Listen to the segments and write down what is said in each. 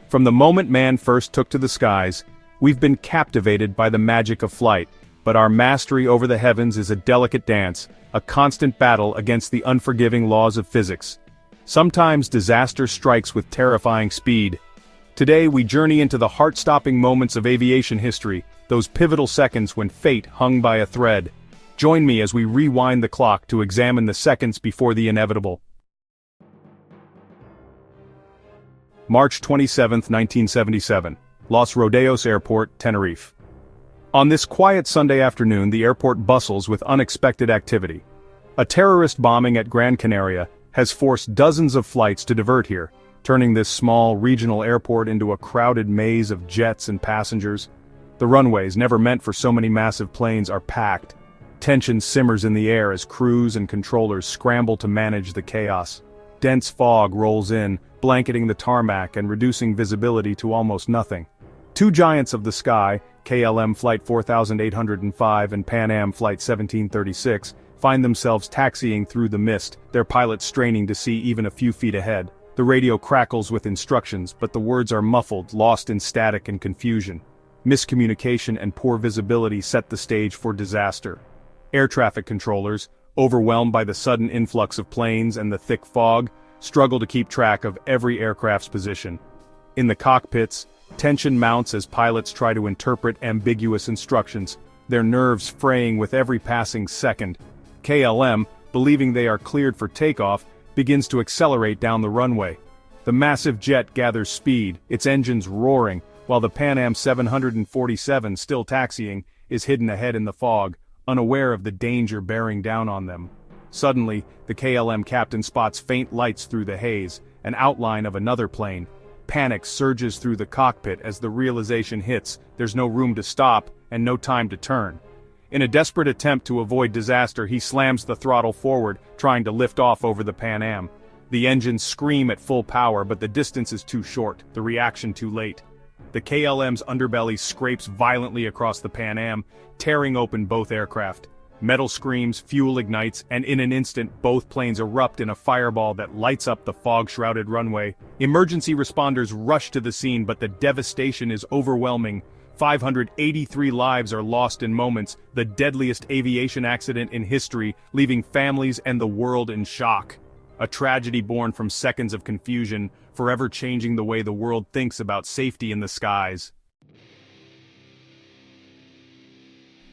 From the moment man first took to the skies, we've been captivated by the magic of flight, but our mastery over the heavens is a delicate dance, a constant battle against the unforgiving laws of physics. Sometimes disaster strikes with terrifying speed. Today we journey into the heart-stopping moments of aviation history, those pivotal seconds when fate hung by a thread. Join me as we rewind the clock to examine the seconds before the inevitable. March 27, 1977, Los Rodeos Airport, Tenerife. On this quiet Sunday afternoon, the airport bustles with unexpected activity. A terrorist bombing at Gran Canaria has forced dozens of flights to divert here, turning this small regional airport into a crowded maze of jets and passengers. The runways, never meant for so many massive planes, are packed. Tension simmers in the air as crews and controllers scramble to manage the chaos. Dense fog rolls in, blanketing the tarmac and reducing visibility to almost nothing. Two giants of the sky, KLM Flight 4805 and Pan Am Flight 1736, find themselves taxiing through the mist, their pilots straining to see even a few feet ahead. The radio crackles with instructions, but the words are muffled, lost in static and confusion. Miscommunication and poor visibility set the stage for disaster. Air traffic controllers, overwhelmed by the sudden influx of planes and the thick fog, struggle to keep track of every aircraft's position. In the cockpits, tension mounts as pilots try to interpret ambiguous instructions, their nerves fraying with every passing second. KLM, believing they are cleared for takeoff, begins to accelerate down the runway. The massive jet gathers speed, its engines roaring, while the Pan Am 747, still taxiing, is hidden ahead in the fog, unaware of the danger bearing down on them. Suddenly, the KLM captain spots faint lights through the haze, an outline of another plane. Panic surges through the cockpit as the realization hits there's no room to stop and no time to turn. In a desperate attempt to avoid disaster, he slams the throttle forward, trying to lift off over the Pan Am. The engines scream at full power, but the distance is too short, the reaction too late. The KLM's underbelly scrapes violently across the Pan Am, tearing open both aircraft. Metal screams, fuel ignites, and in an instant both planes erupt in a fireball that lights up the fog-shrouded runway. Emergency responders rush to the scene, but the devastation is overwhelming. 583 lives are lost in moments, the deadliest aviation accident in history, leaving families and the world in shock. A tragedy born from seconds of confusion, forever changing the way the world thinks about safety in the skies.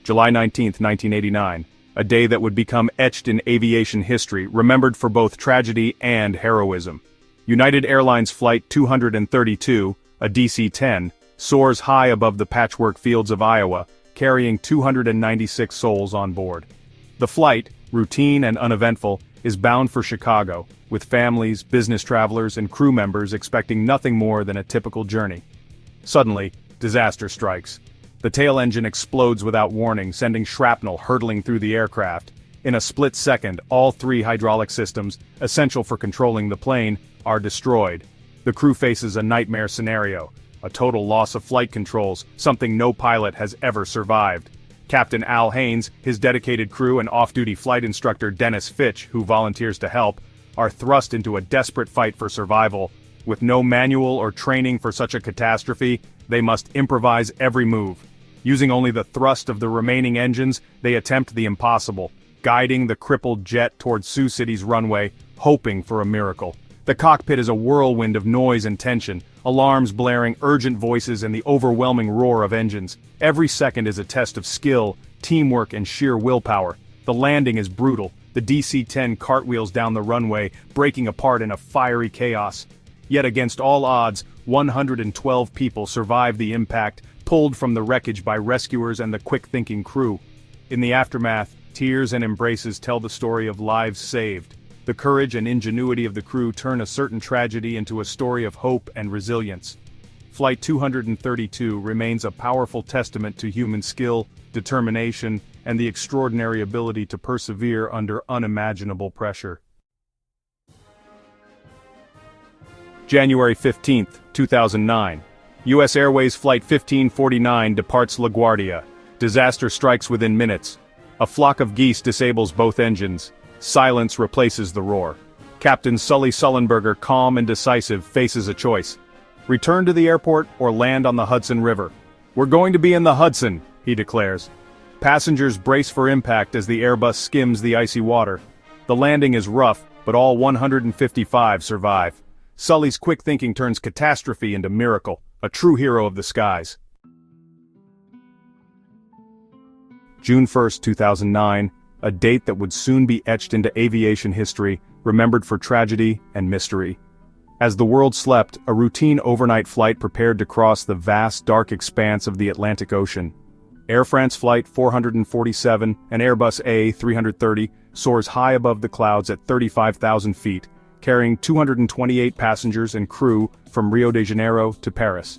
July 19, 1989, a day that would become etched in aviation history, remembered for both tragedy and heroism. United Airlines Flight 232, a DC-10, soars high above the patchwork fields of Iowa, carrying 296 souls on board. The flight, routine and uneventful, is bound for Chicago, with families, business travelers, and crew members expecting nothing more than a typical journey. Suddenly, disaster strikes. The tail engine explodes without warning, sending shrapnel hurtling through the aircraft. In a split second, all three hydraulic systems, essential for controlling the plane, are destroyed. The crew faces a nightmare scenario, a total loss of flight controls, something no pilot has ever survived. Captain Al Haynes, his dedicated crew, and off-duty flight instructor Dennis Fitch, who volunteers to help, are thrust into a desperate fight for survival. With no manual or training for such a catastrophe, they must improvise every move. Using only the thrust of the remaining engines, they attempt the impossible, guiding the crippled jet toward Sioux City's runway, hoping for a miracle. The cockpit is a whirlwind of noise and tension, alarms blaring, urgent voices, and the overwhelming roar of engines. Every second is a test of skill, teamwork, and sheer willpower. The landing is brutal. The DC-10 cartwheels down the runway, breaking apart in a fiery chaos. Yet against all odds, 112 people survive the impact, pulled from the wreckage by rescuers and the quick-thinking crew. In the aftermath, tears and embraces tell the story of lives saved. The courage and ingenuity of the crew turn a certain tragedy into a story of hope and resilience. Flight 232 remains a powerful testament to human skill, determination, and the extraordinary ability to persevere under unimaginable pressure. January 15, 2009. U.S. Airways Flight 1549 departs LaGuardia. Disaster strikes within minutes. A flock of geese disables both engines. Silence replaces the roar. Captain Sully Sullenberger, calm and decisive, faces a choice. Return to the airport or land on the Hudson River. We're going to be in the Hudson, he declares. Passengers brace for impact as the Airbus skims the icy water. The landing is rough, but all 155 survive. Sully's quick thinking turns catastrophe into miracle, a true hero of the skies. June 1, 2009, a date that would soon be etched into aviation history, remembered for tragedy and mystery. As the world slept, a routine overnight flight prepared to cross the vast, dark expanse of the Atlantic Ocean. Air France Flight 447, an Airbus A330, soars high above the clouds at 35,000 feet, carrying 228 passengers and crew from Rio de Janeiro to Paris.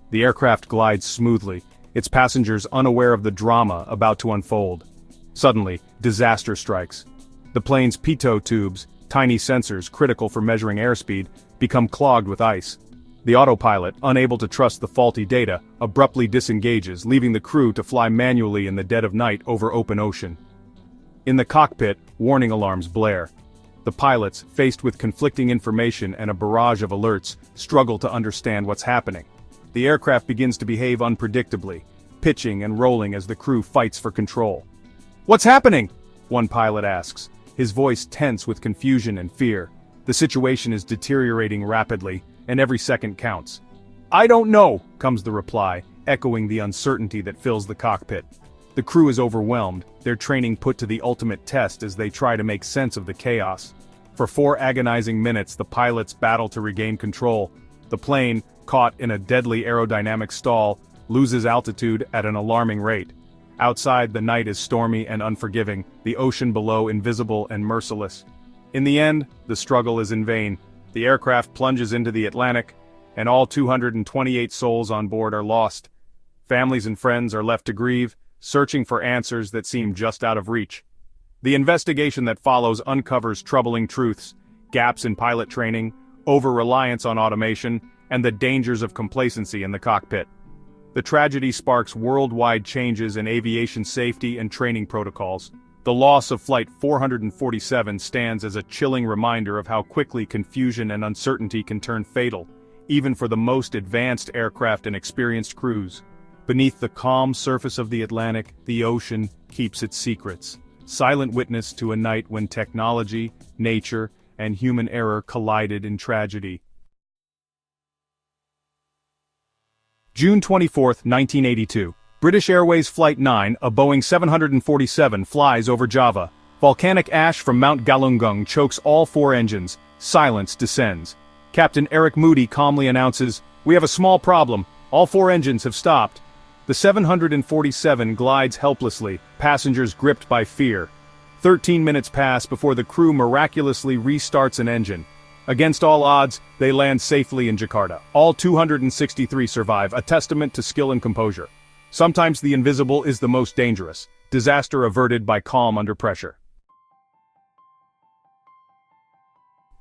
The aircraft glides smoothly, its passengers unaware of the drama about to unfold. Suddenly, disaster strikes. The plane's pitot tubes, tiny sensors critical for measuring airspeed, become clogged with ice. The autopilot, unable to trust the faulty data, abruptly disengages, leaving the crew to fly manually in the dead of night over open ocean. In the cockpit, warning alarms blare. The pilots, faced with conflicting information and a barrage of alerts, struggle to understand what's happening. The aircraft begins to behave unpredictably, pitching and rolling as the crew fights for control. "What's happening?" one pilot asks, his voice tense with confusion and fear. The situation is deteriorating rapidly, and every second counts. "I don't know," comes the reply, echoing the uncertainty that fills the cockpit. The crew is overwhelmed, their training put to the ultimate test as they try to make sense of the chaos. For 4 agonizing minutes, the pilots battle to regain control. The plane, caught in a deadly aerodynamic stall, loses altitude at an alarming rate. Outside, the night is stormy and unforgiving, the ocean below invisible and merciless. In the end, the struggle is in vain. The aircraft plunges into the Atlantic, and all 228 souls on board are lost. Families and friends are left to grieve, searching for answers that seem just out of reach. The investigation that follows uncovers troubling truths, gaps in pilot training, over-reliance on automation, and the dangers of complacency in the cockpit. The tragedy sparks worldwide changes in aviation safety and training protocols. The loss of Flight 447 stands as a chilling reminder of how quickly confusion and uncertainty can turn fatal, even for the most advanced aircraft and experienced crews. Beneath the calm surface of the Atlantic, the ocean keeps its secrets, silent witness to a night when technology, nature, and human error collided in tragedy. June 24, 1982. British Airways Flight 9, a Boeing 747, flies over Java. Volcanic ash from Mount Galunggung chokes all 4 engines. Silence descends. Captain Eric Moody calmly announces, "We have a small problem. All 4 engines have stopped." The 747 glides helplessly, passengers gripped by fear. 13 minutes pass before the crew miraculously restarts an engine. Against all odds, they land safely in Jakarta. All 263 survive, a testament to skill and composure. Sometimes the invisible is the most dangerous. Disaster averted by calm under pressure.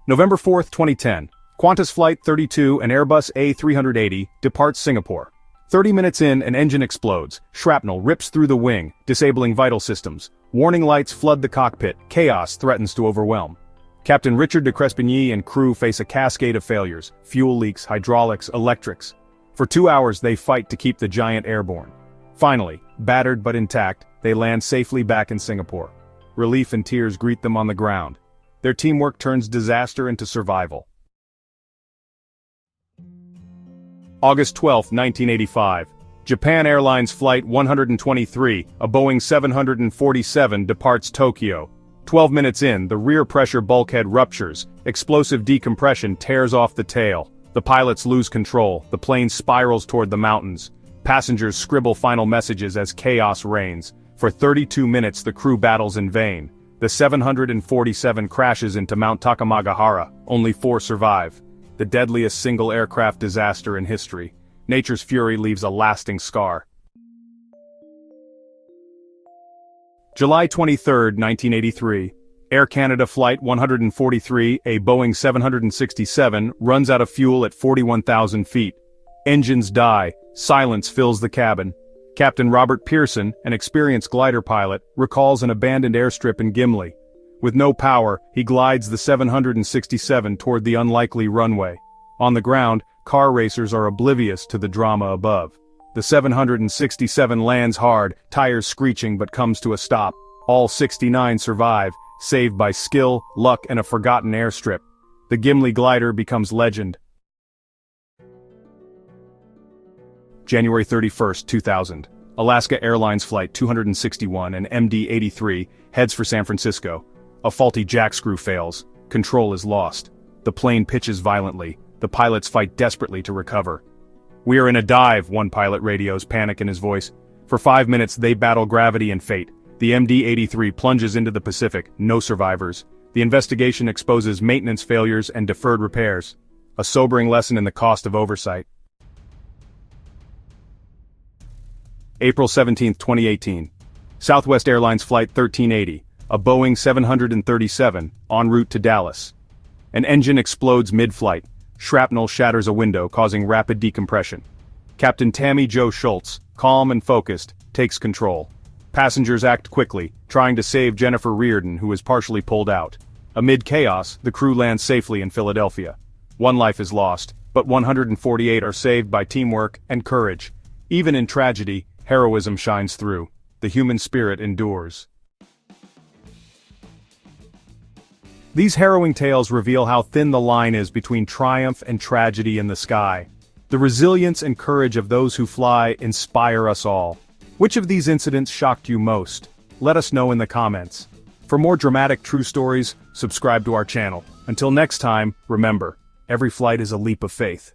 November 4, 2010. Qantas Flight 32 and Airbus A380 departs Singapore. 30 minutes in, an engine explodes. Shrapnel rips through the wing, disabling vital systems. Warning lights flood the cockpit. Chaos threatens to overwhelm. Captain Richard de Crespigny and crew face a cascade of failures. Fuel leaks, hydraulics, electrics. For 2 hours they fight to keep the giant airborne. Finally, battered but intact, they land safely back in Singapore. Relief and tears greet them on the ground. Their teamwork turns disaster into survival. August 12, 1985. Japan Airlines Flight 123, a Boeing 747, departs Tokyo. 12 minutes in, the rear pressure bulkhead ruptures. Explosive decompression tears off the tail. The pilots lose control. The plane spirals toward the mountains. Passengers scribble final messages as chaos reigns. For 32 minutes the crew battles in vain. The 747 crashes into Mount Takamagahara. Only 4 survive. The deadliest single aircraft disaster in history. Nature's fury leaves a lasting scar. July 23, 1983. Air Canada Flight 143, a Boeing 767, runs out of fuel at 41,000 feet. Engines die. Silence fills the cabin. Captain Robert Pearson, an experienced glider pilot, recalls an abandoned airstrip in Gimli. With no power, he glides the 767 toward the unlikely runway. On the ground, car racers are oblivious to the drama above. The 767 lands hard, tires screeching but comes to a stop. All 69 survive, saved by skill, luck and a forgotten airstrip. The Gimli glider becomes legend. January 31, 2000. Alaska Airlines Flight 261 and MD-83 heads for San Francisco. A faulty jack screw fails. Control is lost. The plane pitches violently. The pilots fight desperately to recover. "We are in a dive," one pilot radios, panic in his voice. For 5 minutes they battle gravity and fate. The MD-83 plunges into the Pacific, no survivors. The investigation exposes maintenance failures and deferred repairs. A sobering lesson in the cost of oversight. April 17, 2018. Southwest Airlines Flight 1380, a Boeing 737, en route to Dallas. An engine explodes mid-flight. Shrapnel shatters a window, causing rapid decompression. Captain Tammy Jo Schultz, calm and focused, takes control. Passengers act quickly, trying to save Jennifer Reardon, who is partially pulled out. Amid chaos, the crew lands safely in Philadelphia. One life is lost, but 148 are saved by teamwork and courage. Even in tragedy, heroism shines through. The human spirit endures. These harrowing tales reveal how thin the line is between triumph and tragedy in the sky. The resilience and courage of those who fly inspire us all. Which of these incidents shocked you most? Let us know in the comments. For more dramatic true stories, subscribe to our channel. Until next time, remember, every flight is a leap of faith.